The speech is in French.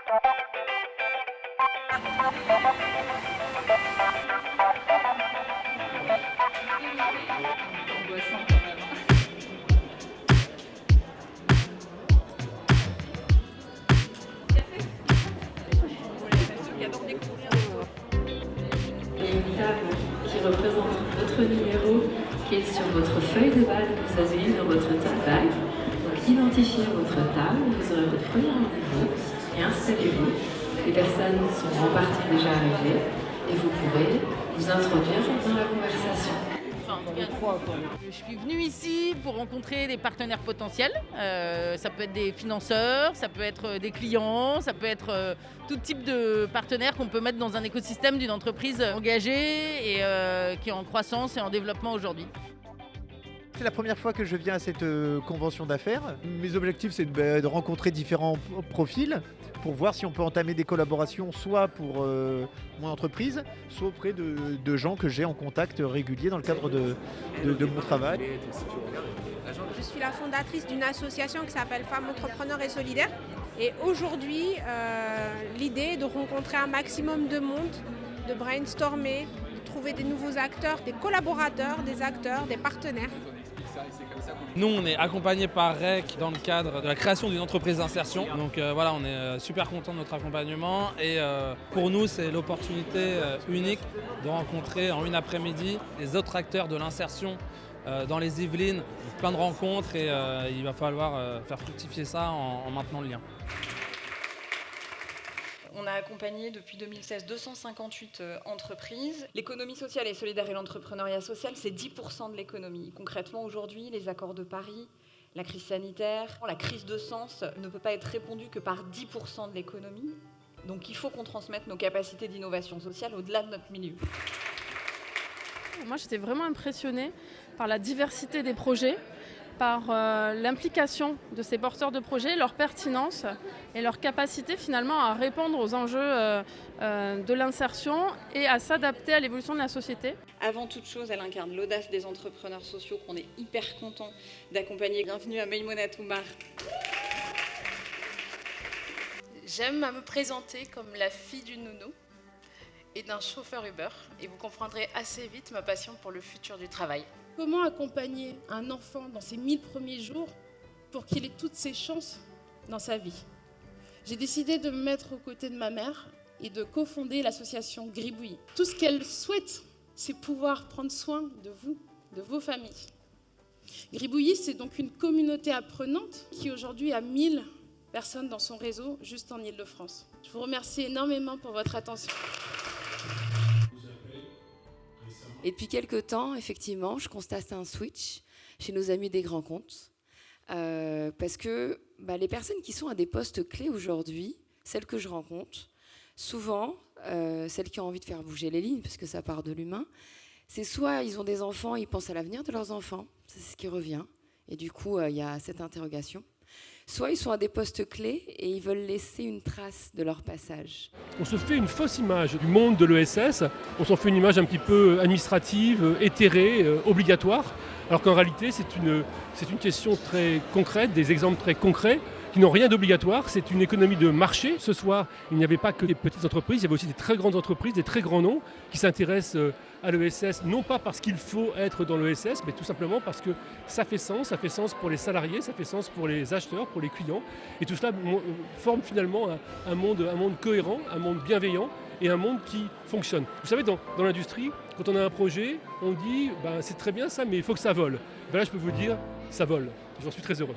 Il y a une table qui représente votre numéro qui est sur votre feuille de balle que vous avez eue dans votre tote bag. Donc identifiez votre table, vous aurez votre premier rendez-vous et installez-vous. Les personnes sont en partie déjà arrivées et vous pourrez vous introduire dans la conversation. Je suis venue ici pour rencontrer des partenaires potentiels. Ça peut être des financeurs, ça peut être des clients, ça peut être tout type de partenaires qu'on peut mettre dans un écosystème d'une entreprise engagée et qui est en croissance et en développement aujourd'hui. C'est la première fois que je viens à cette convention d'affaires. Mes objectifs, c'est de rencontrer différents profils pour voir si on peut entamer des collaborations, soit pour mon entreprise, soit auprès de gens que j'ai en contact régulier dans le cadre de mon travail. Je suis la fondatrice d'une association qui s'appelle Femmes Entrepreneurs et Solidaires. Et aujourd'hui, l'idée est de rencontrer un maximum de monde, de brainstormer, de trouver des nouveaux acteurs, des collaborateurs, des acteurs, des partenaires. Nous, on est accompagnés par REC dans le cadre de la création d'une entreprise d'insertion. Donc voilà, on est super contents de notre accompagnement et pour nous, c'est l'opportunité unique de rencontrer en une après-midi les autres acteurs de l'insertion dans les Yvelines. Plein de rencontres et il va falloir faire fructifier ça en maintenant le lien. On a accompagné depuis 2016 258 entreprises. L'économie sociale et solidaire et l'entrepreneuriat social, c'est 10% de l'économie. Concrètement, aujourd'hui, les accords de Paris, la crise sanitaire, la crise de sens ne peut pas être répondue que par 10% de l'économie. Donc il faut qu'on transmette nos capacités d'innovation sociale au-delà de notre milieu. Moi, j'étais vraiment impressionnée par la diversité des projets, par l'implication de ces porteurs de projets, leur pertinence et leur capacité finalement à répondre aux enjeux de l'insertion et à s'adapter à l'évolution de la société. Avant toute chose, elle incarne l'audace des entrepreneurs sociaux qu'on est hyper content d'accompagner. Bienvenue à Maïmouna Toumar. J'aime à me présenter comme la fille du nounou et d'un chauffeur Uber et vous comprendrez assez vite ma passion pour le futur du travail. Comment accompagner un enfant dans ses 1000 premiers jours pour qu'il ait toutes ses chances dans sa vie? J'ai décidé de me mettre aux côtés de ma mère et de cofonder l'association Gribouillis. Tout ce qu'elle souhaite, c'est pouvoir prendre soin de vous, de vos familles. Gribouillis, c'est donc une communauté apprenante qui aujourd'hui a 1000 personnes dans son réseau, juste en Île-de-France. Je vous remercie énormément pour votre attention. Et depuis quelques temps, effectivement, je constate un switch chez nos amis des grands comptes. Parce que les personnes qui sont à des postes clés aujourd'hui, celles que je rencontre, souvent, celles qui ont envie de faire bouger les lignes, parce que ça part de l'humain, c'est soit ils ont des enfants, ils pensent à l'avenir de leurs enfants, c'est ce qui revient, et du coup, il y a cette interrogation. Soit ils sont à des postes clés et ils veulent laisser une trace de leur passage. On se fait une fausse image du monde de l'ESS, on s'en fait une image un petit peu administrative, éthérée, obligatoire, alors qu'en réalité c'est une question très concrète, des exemples très concrets qui n'ont rien d'obligatoire, c'est une économie de marché. Ce soir, il n'y avait pas que des petites entreprises, il y avait aussi des très grandes entreprises, des très grands noms qui s'intéressent à l'ESS, non pas parce qu'il faut être dans l'ESS, mais tout simplement parce que ça fait sens pour les salariés, ça fait sens pour les acheteurs, pour les clients. Et tout cela forme finalement un monde cohérent, un monde bienveillant et un monde qui fonctionne. Vous savez, dans l'industrie, quand on a un projet, on dit c'est très bien ça, mais il faut que ça vole. Là, je peux vous dire, ça vole. J'en suis très heureux.